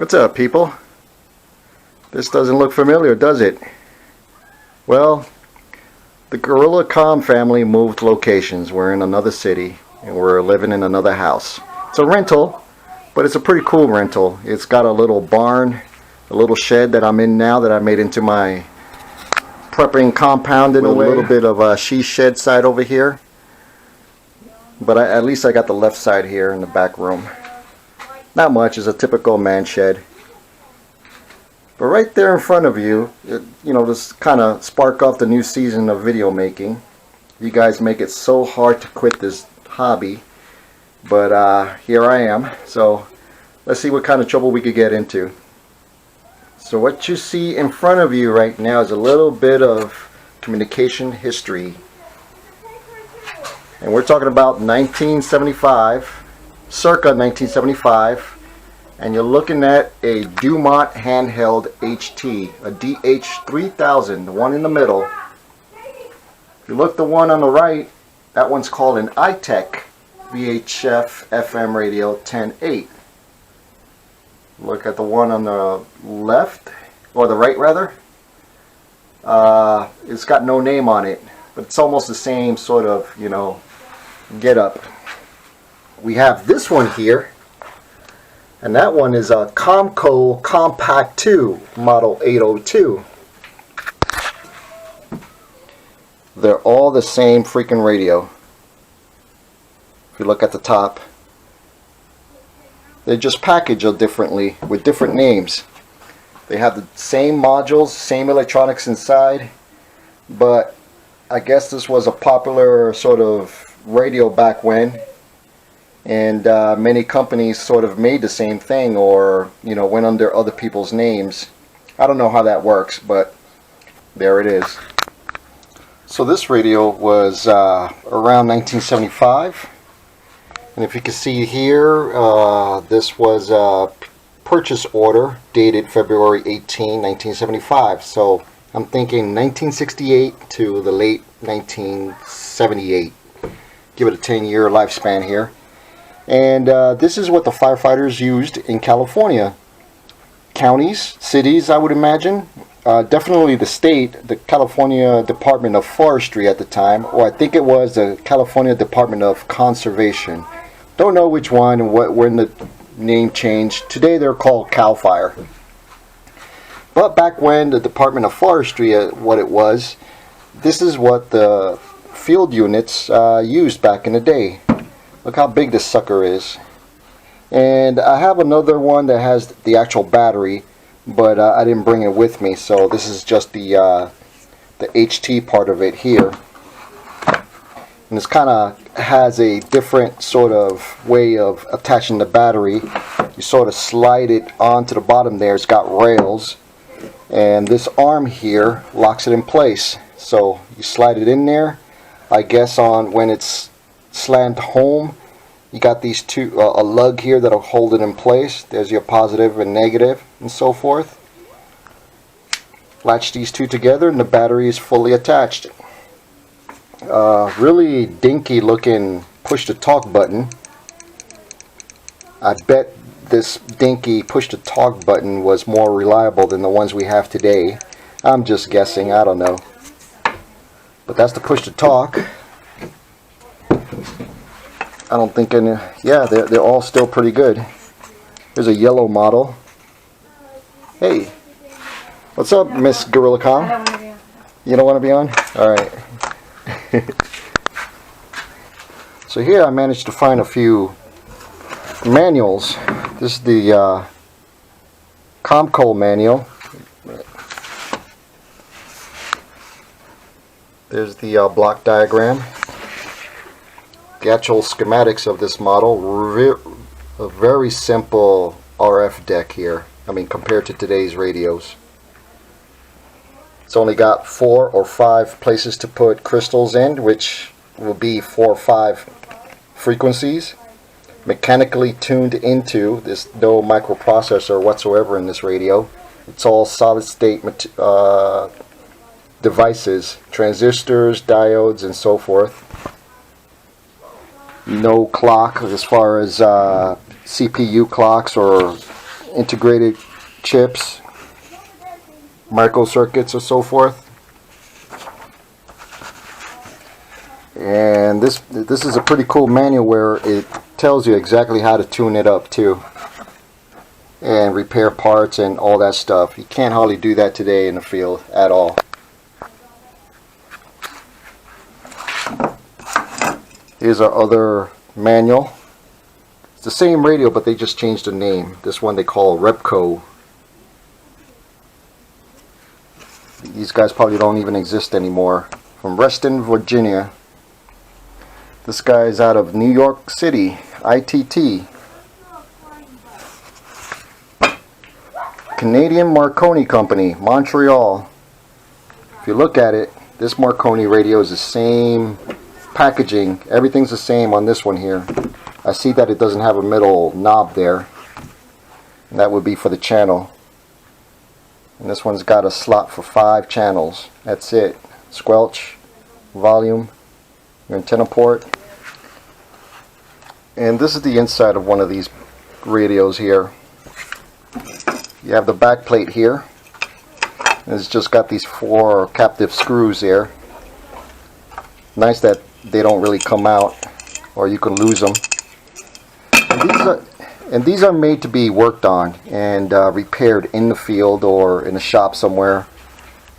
What's up, people? This doesn't look familiar, does it? Well, the Gorilla Comm family moved locations. We're in another city and we're living in another house. It's a rental, but it's a pretty cool rental. It's got a little barn, a little shed that I'm in now that I made into my prepping compound in a way. A little bit of a she shed side over here. But at least I got the left side here in the back room. Not much, it's a typical man shed. But right there in front of you, this kind of spark off the new season of video making. You guys make it so hard to quit this hobby. But here I am. So let's see what kind of trouble we could get into. So what you see in front of you right now is a little bit of communication history. And we're talking about 1975. Circa 1975, and you're looking at a Dumont handheld HT, a DH3000, the one in the middle. If you look the one on the right, that one's called an iTech VHF FM radio 10.8. Look at the one on the left, or the right rather. It's got no name on it, but it's almost the same sort of, get up. We have this one here, and that one is a Commco Compact 2 model 802. They're all the same freaking radio. If you look at the top, they're just packaged differently with different names. They have the same modules, same electronics inside, but I guess this was a popular sort of radio back when. And many companies sort of made the same thing, or went under other people's names. I don't know how that works, but there it is. So this radio was around 1975, and if you can see here, this was a purchase order dated February 18, 1975. So I'm thinking 1968 to the late 1978. Give it a 10-year lifespan here. And this is what the firefighters used in California. Counties, cities, I would imagine. Definitely the state, the California Department of Forestry at the time, or I think it was the California Department of Conservation. Don't know which one and when the name changed. Today they're called CAL FIRE. But back when the Department of Forestry, what it was, this is what the field units used back in the day. Look how big this sucker is. And I have another one that has the actual battery, but I didn't bring it with me, so this is just the HT part of it here. And this kind of has a different sort of way of attaching the battery. You sort of slide it onto the bottom there. It's got rails, and this arm here locks it in place. So you slide it in there. I guess on when it's slant home, you got these two, a lug here that'll hold it in place. There's your positive and negative and so forth. Latch these two together and the battery is fully attached. Really dinky looking push to talk button. I bet this dinky push to talk button was more reliable than the ones we have today. I'm just guessing, I don't know. But that's the push to talk. I don't think any, yeah, they're all still pretty good. Here's a yellow model. Hey, what's up, Miss Gorilla Comm? You don't want to be on? Alright. So here I managed to find a few manuals. This is the Commco manual. There's the block diagram. The actual schematics of this model, a very simple RF deck here. I mean, compared to today's radios. It's only got 4 or 5 places to put crystals in, which will be 4 or 5 frequencies. Mechanically tuned into. There's no microprocessor whatsoever in this radio. It's all solid state devices, transistors, diodes, and so forth. No clock as far as CPU clocks or integrated chips, microcircuits, or so forth. And this is a pretty cool manual where it tells you exactly how to tune it up too, and repair parts and all that stuff. You can't hardly do that today in the field at all. Here's our other manual. It's the same radio, but they just changed the name. This one they call Repco. These guys probably don't even exist anymore. From Reston, Virginia. This guy is out of New York City, ITT. Canadian Marconi Company, Montreal. If you look at it, this Marconi radio is the same packaging. Everything's the same on this one here. I see that it doesn't have a middle knob there. And that would be for the channel. And this one's got a slot for 5 channels. That's it. Squelch, volume, your antenna port. And this is the inside of one of these radios here. You have the back plate here. It's just got these 4 captive screws there. Nice that they don't really come out, or you can lose them. And these are made to be worked on and repaired in the field or in a shop somewhere.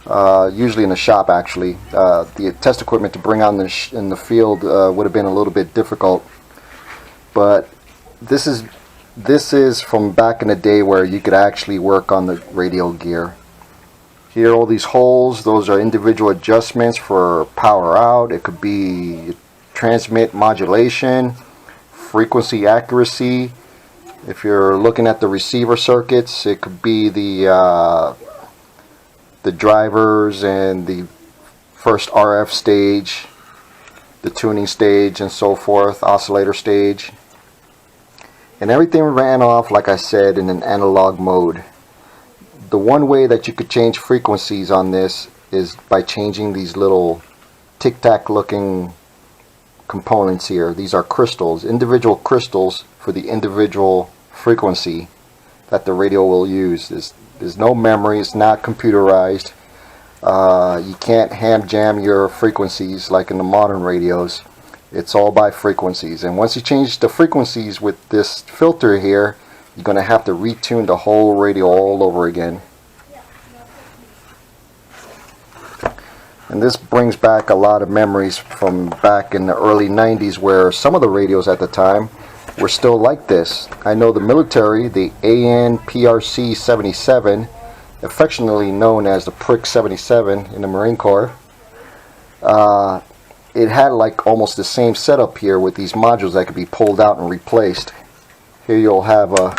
Usually in a shop, actually. The test equipment to bring on in the field would have been a little bit difficult. But this is from back in the day where you could actually work on the radio gear. Here, all these holes, those are individual adjustments for power out. It could be transmit modulation, frequency accuracy. If you're looking at the receiver circuits, it could be the drivers and the first RF stage, the tuning stage, and so forth, oscillator stage. And everything ran off, like I said, in an analog mode. The one way that you could change frequencies on this is by changing these little tic-tac looking components here. These are crystals, individual crystals for the individual frequency that the radio will use. There's no memory, it's not computerized. You can't ham jam your frequencies like in the modern radios. It's all by frequencies, and once you change the frequencies with this filter here, you're going to have to retune the whole radio all over again. And this brings back a lot of memories from back in the early 90s, where some of the radios at the time were still like this. I know the military, the AN/PRC 77, affectionately known as the Prick 77 in the Marine Corps, it had like almost the same setup here with these modules that could be pulled out and replaced. Here you'll have a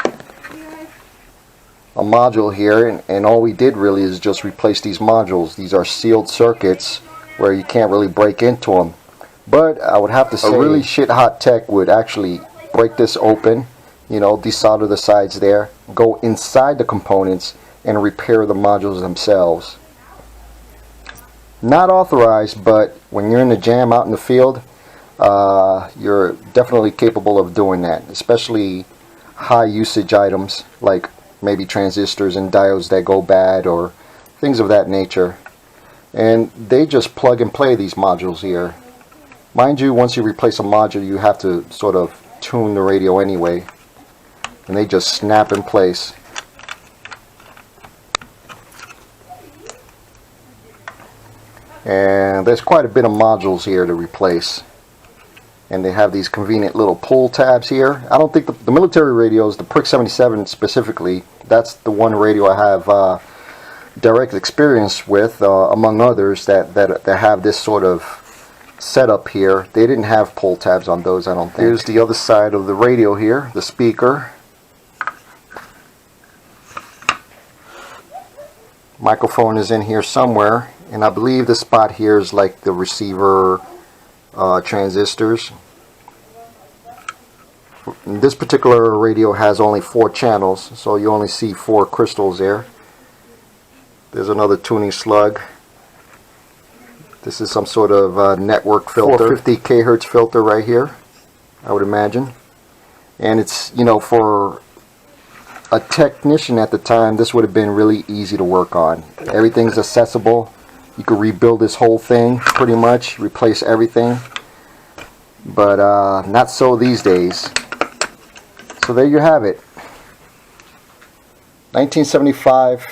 module here, and all we did really is just replace these modules. These are sealed circuits where you can't really break into them. But I would have to say a really shit hot tech would actually break this open, you know, desolder the sides there, go inside the components and repair the modules themselves. Not authorized, but when you're in the jam out in the field, you're definitely capable of doing that, especially high usage items like maybe transistors and diodes that go bad or things of that nature. And they just plug and play these modules here. Mind you, once you replace a module, you have to sort of tune the radio anyway, and they just snap in place. And there's quite a bit of modules here to replace, and they have these convenient little pull tabs here. I don't think the military radios, the Prick 77 specifically, that's the one radio I have direct experience with, among others, that have this sort of setup here. They didn't have pull tabs on those, I don't think. Here's the other side of the radio here, the speaker. Microphone is in here somewhere, and I believe the spot here is like the receiver transistors. This particular radio has only 4 channels, so you only see 4 crystals there. There's another tuning slug. This is some sort of network filter, 450 kHz filter right here, I would imagine. And it's, you know, for a technician at the time, this would have been really easy to work on. Everything's accessible. You could rebuild this whole thing pretty much, replace everything. But not so these days. So there you have it. 1975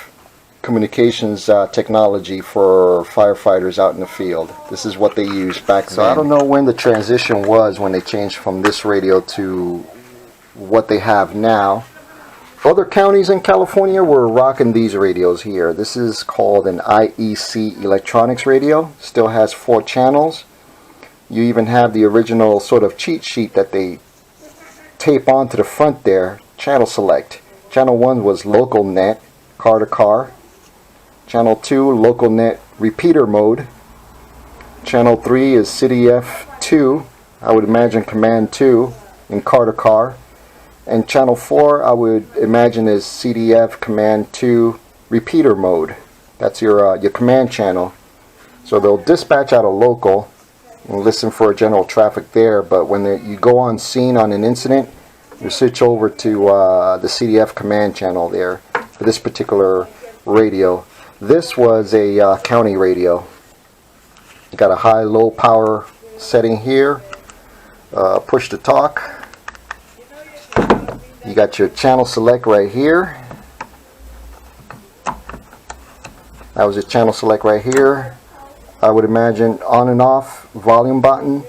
communications technology for firefighters out in the field. This is what they used back then. So I don't know when the transition was when they changed from this radio to what they have now. Other counties in California were rocking these radios here. This is called an IEC electronics radio. Still has 4 channels. You even have the original sort of cheat sheet that they tape onto the front there. Channel select. Channel 1 was local net, car to car. Channel 2, local net repeater mode. Channel 3 is shtf 2. I would imagine command 2 in car to car. And channel 4 I would imagine is CDF command 2 repeater mode. That's your command channel. So they'll dispatch out a local and listen for general traffic there, but when you go on scene on an incident, you switch over to the CDF command channel there for this particular radio. This was a county radio. You got a high-low power setting here, push to talk. You got your channel select right here. That was a channel select right here. I would imagine on and off volume button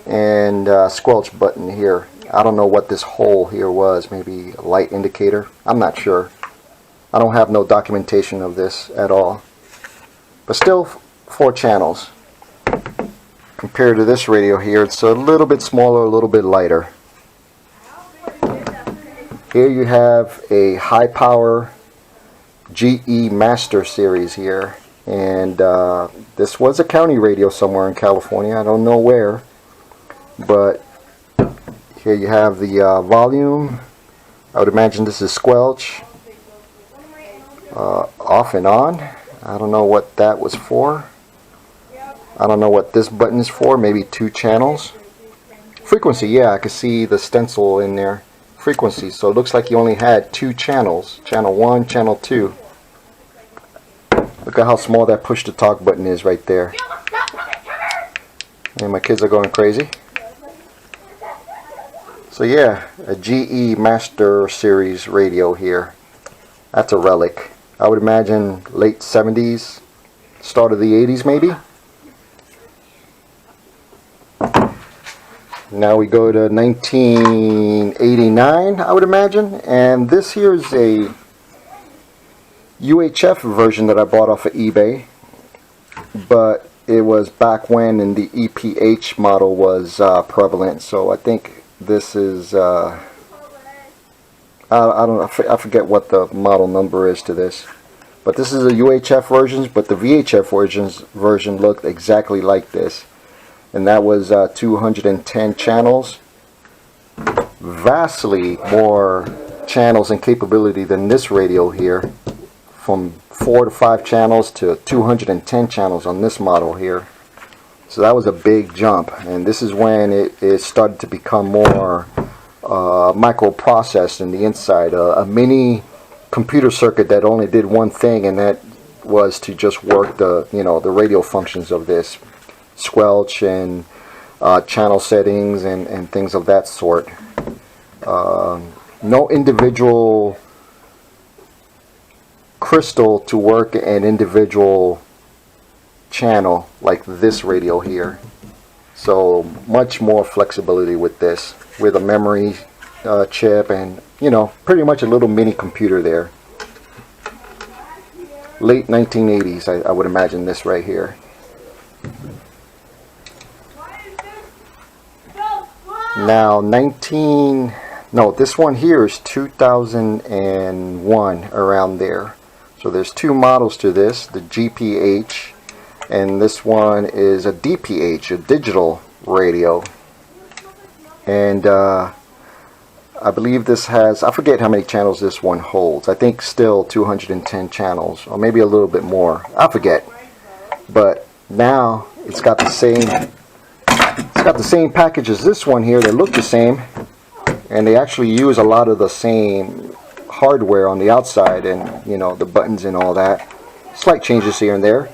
and squelch button here. I don't know what this hole here was. Maybe a light indicator. I'm not sure. I don't have no documentation of this at all. But still 4 channels. Compared to this radio here, it's a little bit smaller, a little bit lighter. Here you have a high power GE Master series here. And this was a county radio somewhere in California. I don't know where. But here you have the volume. I would imagine this is squelch. Off and on. I don't know what that was for. I don't know what this button is for. Maybe 2 channels. Frequency, yeah, I could see the stencil in there. Frequency, so it looks like you only had 2 channels. Channel 1, channel 2. Look at how small that push to talk button is right there. And my kids are going crazy. So yeah, a GE Master Series radio here. That's a relic. I would imagine late 70s, start of the 80s maybe. Now we go to 1989, I would imagine. And this here is a UHF version that I bought off of eBay, but it was back when in the EPH model was prevalent. So I think this is I don't know, I forget what the model number is to this, but this is a UHF version, but the VHF version looked exactly like this, and that was 210 channels, vastly more channels and capability than this radio here. From 4 to 5 channels to 210 channels on this model here. So that was a big jump, and this is when it started to become more microprocessed in the inside. A mini computer circuit that only did one thing, and that was to just work the the radio functions of this, squelch and channel settings and things of that sort. No individual crystal to work an individual channel like this radio here. So much more flexibility with this, with a memory chip and pretty much a little mini computer there. Late 1980s, I would imagine this right here. Now this one here is 2001, around there. So there's 2 models to this, the GPH, and this one is a DPH, a digital radio. And I believe this has, I forget how many channels this one holds. I think still 210 channels, or maybe a little bit more. I forget. But now it's got the same package as this one here. They look the same, and they actually use a lot of the same hardware on the outside, and you know, the buttons and all that. Slight changes here and there,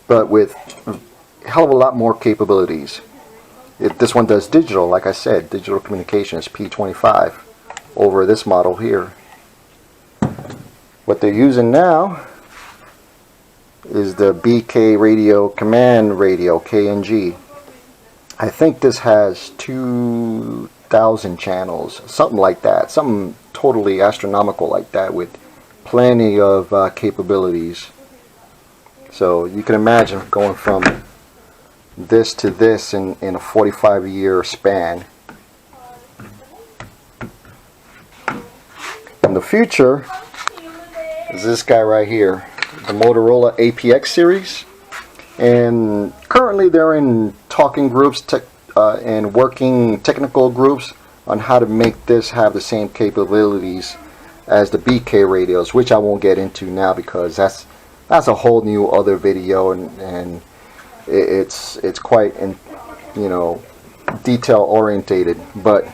but with a hell of a lot more capabilities. This one does digital, like I said, digital communications, P25 over this model here. What they're using now is the BK radio command radio, KNG. I think this has 2,000 channels, something like that, something totally astronomical like that, with plenty of capabilities. So you can imagine going from this to this in a 45-year span. In the future is this guy right here, the Motorola APX series, and currently they're in talking groups and working technical groups on how to make this have the same capabilities as the BK radios, which I won't get into now because that's a whole new other video, and it's quite, you know, detail orientated. But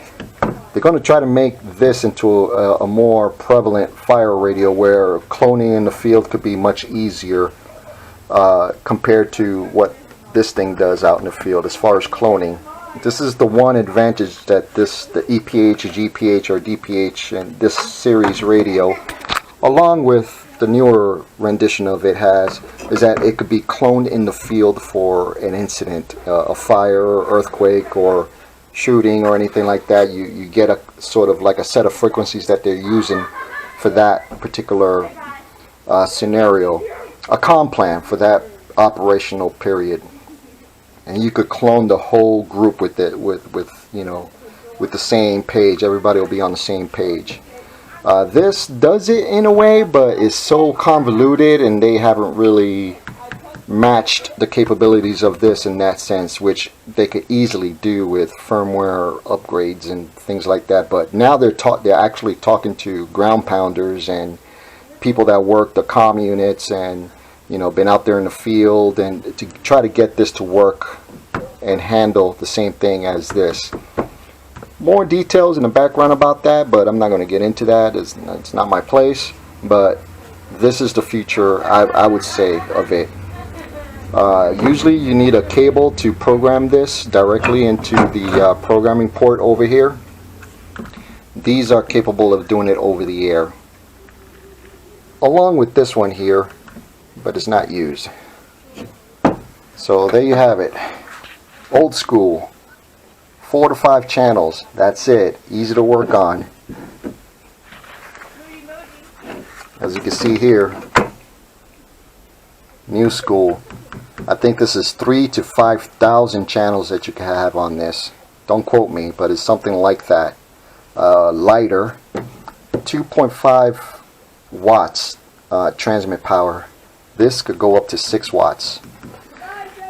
they're going to try to make this into a more prevalent fire radio where cloning in the field could be much easier compared to what this thing does out in the field as far as cloning. This is the one advantage that the EPH, GPH, or DPH and this series radio, along with the newer rendition of it, has, is that it could be cloned in the field for an incident, a fire, earthquake, or shooting, or anything like that. You get a sort of like a set of frequencies that they're using for that particular scenario, a comm plan for that operational period, and you could clone the whole group with it, with you know, with the same page. Everybody will be on the same page. This does it in a way, but it's so convoluted, and they haven't really matched the capabilities of this in that sense, which they could easily do with firmware upgrades and things like that. But now they're actually talking to ground pounders and people that work the comm units, and you know, been out there in the field, and to try to get this to work and handle the same thing as this. More details in the background about that, but I'm not going to get into that. It's not my place. But this is the future, I would say, of it. Usually you need a cable to program this directly into the programming port over here. These are capable of doing it over the air, along with this one here, but it's not used. So there you have it. Old school. 4 to 5 channels. That's it. Easy to work on. As you can see here, new school. I think this is 3,000 to 5,000 channels that you can have on this. Don't quote me, but it's something like that. Lighter. 2.5 watts transmit power. This could go up to 6 watts.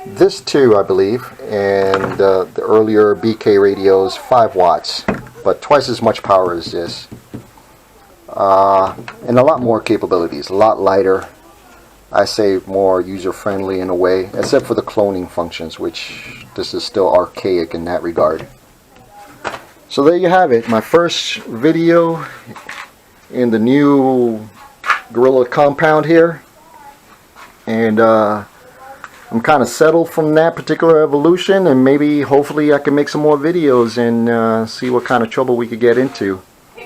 This too, I believe, and the earlier BK radios, 5 watts, but twice as much power as this, and a lot more capabilities, a lot lighter. I say more user-friendly in a way, except for the cloning functions, which this is still archaic in that regard. So there you have it, my first video in the new Gorilla compound here, and I'm kind of settled from that particular evolution, and maybe hopefully I can make some more videos and see what kind of trouble we could get into.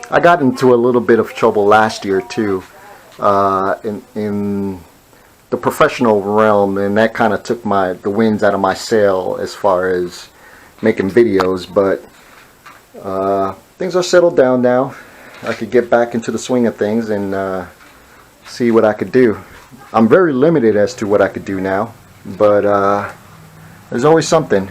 I got into a little bit of trouble last year too, in the professional realm, and that kind of took the winds out of my sail as far as making videos. But things are settled down now. I could get back into the swing of things and see what I could do. I'm very limited as to what I could do now, but there's always something.